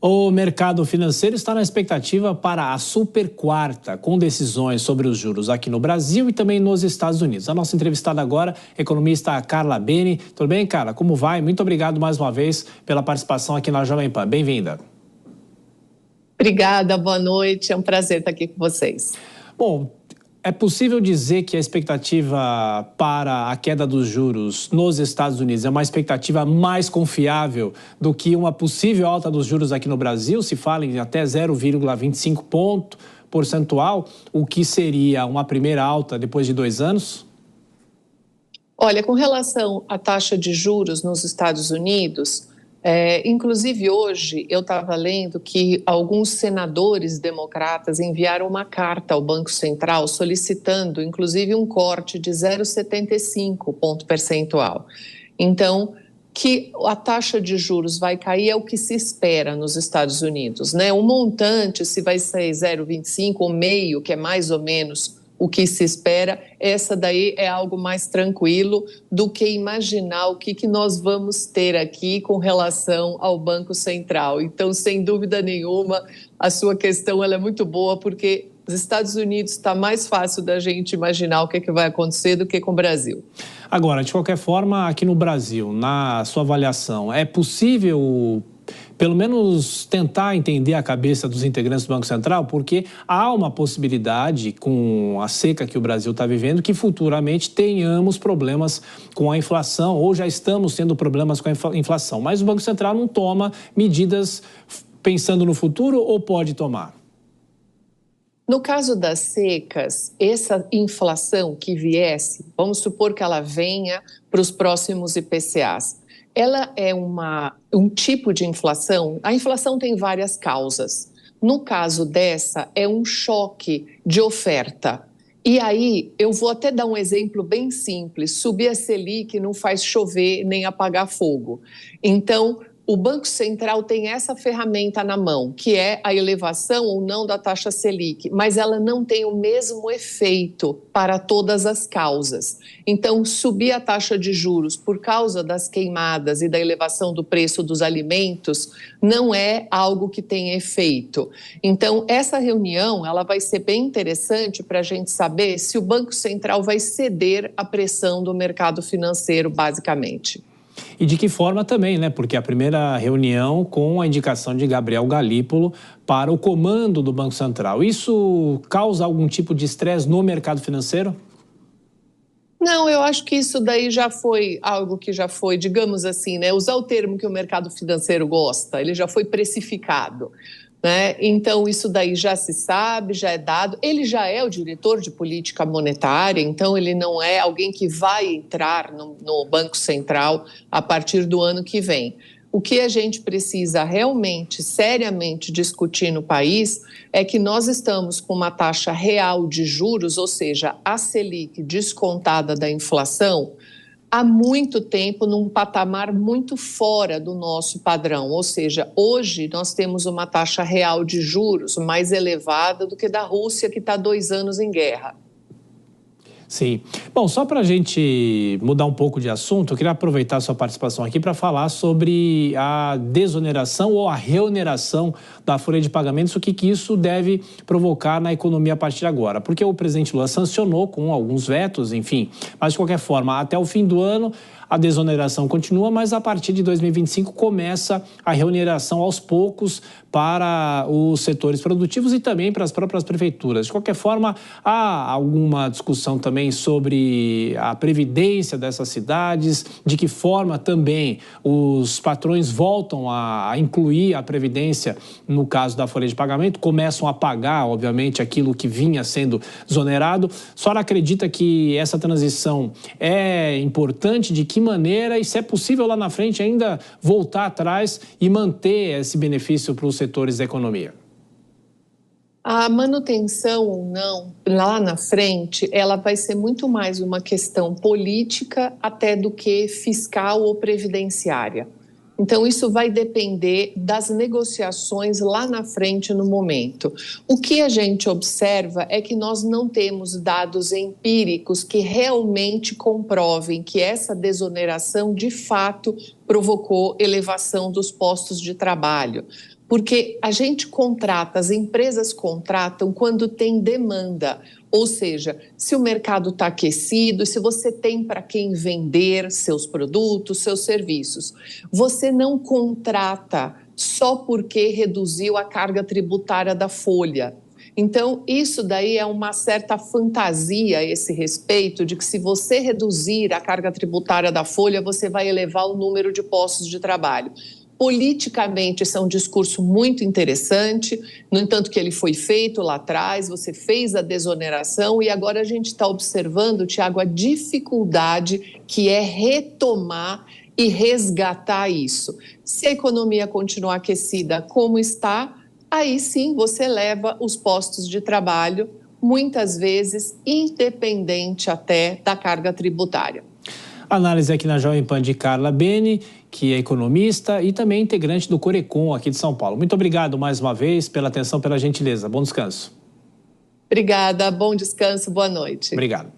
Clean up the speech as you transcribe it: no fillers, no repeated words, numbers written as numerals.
O mercado financeiro está na expectativa para a super quarta, com decisões sobre os juros aqui no Brasil e também nos Estados Unidos. A nossa entrevistada agora, economista Carla Beni. Tudo bem, Carla? Como vai? Muito obrigado mais uma vez pela participação aqui na Jovem Pan. Bem-vinda. Obrigada, boa noite. É um prazer estar aqui com vocês. Bom, é possível dizer que a expectativa para a queda dos juros nos Estados Unidos é uma expectativa mais confiável do que uma possível alta dos juros aqui no Brasil? Se fala em até 0,25 ponto percentual, o que seria uma primeira alta depois de 2 anos? Olha, com relação à taxa de juros nos Estados Unidos, inclusive hoje eu estava lendo que alguns senadores democratas enviaram uma carta ao Banco Central solicitando, inclusive, um corte de 0,75 ponto percentual. Então, que a taxa de juros vai cair é o que se espera nos Estados Unidos, né? O montante, se vai ser 0,25 ou meio, que é mais ou menos o que se espera, essa daí é algo mais tranquilo do que imaginar o que nós vamos ter aqui com relação ao Banco Central. Então, sem dúvida nenhuma, a sua questão ela é muito boa, porque os Estados Unidos está mais fácil da gente imaginar o que vai acontecer do que com o Brasil. Agora, de qualquer forma, aqui no Brasil, na sua avaliação, é possível pelo menos tentar entender a cabeça dos integrantes do Banco Central, porque há uma possibilidade, com a seca que o Brasil está vivendo, que futuramente tenhamos problemas com a inflação, ou já estamos tendo problemas com a inflação. Mas o Banco Central não toma medidas pensando no futuro ou pode tomar? No caso das secas, essa inflação que viesse, vamos supor que ela venha para os próximos IPCAs, ela é um tipo de inflação. A inflação tem várias causas. No caso dessa, é um choque de oferta. E aí, eu vou até dar um exemplo bem simples. Subir a Selic não faz chover nem apagar fogo. Então, o Banco Central tem essa ferramenta na mão, que é a elevação ou não da taxa Selic, mas ela não tem o mesmo efeito para todas as causas. Então, subir a taxa de juros por causa das queimadas e da elevação do preço dos alimentos não é algo que tem efeito. Então, essa reunião ela vai ser bem interessante para a gente saber se o Banco Central vai ceder à pressão do mercado financeiro, basicamente. E de que forma também, né? Porque a primeira reunião com a indicação de Gabriel Galípolo para o comando do Banco Central. Isso causa algum tipo de estresse no mercado financeiro? Não, eu acho que isso daí já foi algo que já foi, digamos assim, né? Usar o termo que o mercado financeiro gosta, ele já foi precificado. Né? Então, isso daí já se sabe, já é dado. Ele já é o diretor de política monetária, então ele não é alguém que vai entrar no Banco Central a partir do ano que vem. O que a gente precisa realmente, seriamente discutir no país é que nós estamos com uma taxa real de juros, ou seja, a Selic descontada da inflação, há muito tempo num patamar muito fora do nosso padrão, ou seja, hoje nós temos uma taxa real de juros mais elevada do que da Rússia, que está 2 anos em guerra. Sim. Bom, só para a gente mudar um pouco de assunto, eu queria aproveitar a sua participação aqui para falar sobre a desoneração ou a reoneração da folha de pagamentos, o que isso deve provocar na economia a partir de agora. Porque o presidente Lula sancionou com alguns vetos, enfim, mas de qualquer forma, até o fim do ano, a desoneração continua, mas a partir de 2025 começa a reoneração aos poucos para os setores produtivos e também para as próprias prefeituras. De qualquer forma, há alguma discussão também sobre a previdência dessas cidades, de que forma também os patrões voltam a incluir a previdência no caso da folha de pagamento, começam a pagar, obviamente, aquilo que vinha sendo desonerado. A senhora acredita que essa transição é importante? De que maneira? E se é possível lá na frente ainda voltar atrás e manter esse benefício para os setores da economia? A manutenção ou não, lá na frente, ela vai ser muito mais uma questão política até do que fiscal ou previdenciária. Então, isso vai depender das negociações lá na frente no momento. O que a gente observa é que nós não temos dados empíricos que realmente comprovem que essa desoneração, de fato, provocou elevação dos postos de trabalho. Porque a gente contrata, as empresas contratam quando tem demanda. Ou seja, se o mercado está aquecido, se você tem para quem vender seus produtos, seus serviços. Você não contrata só porque reduziu a carga tributária da folha. Então, isso daí é uma certa fantasia a esse respeito, de que se você reduzir a carga tributária da folha, você vai elevar o número de postos de trabalho. Politicamente, esse é um discurso muito interessante, no entanto que ele foi feito lá atrás, você fez a desoneração e agora a gente está observando, Tiago, a dificuldade que é retomar e resgatar isso. Se a economia continuar aquecida como está, aí sim você leva os postos de trabalho, muitas vezes independente até da carga tributária. Análise aqui na Jovem Pan de Carla Beni, que é economista e também integrante do Corecon aqui de São Paulo. Muito obrigado mais uma vez pela atenção, pela gentileza. Bom descanso. Obrigada, bom descanso, boa noite. Obrigado.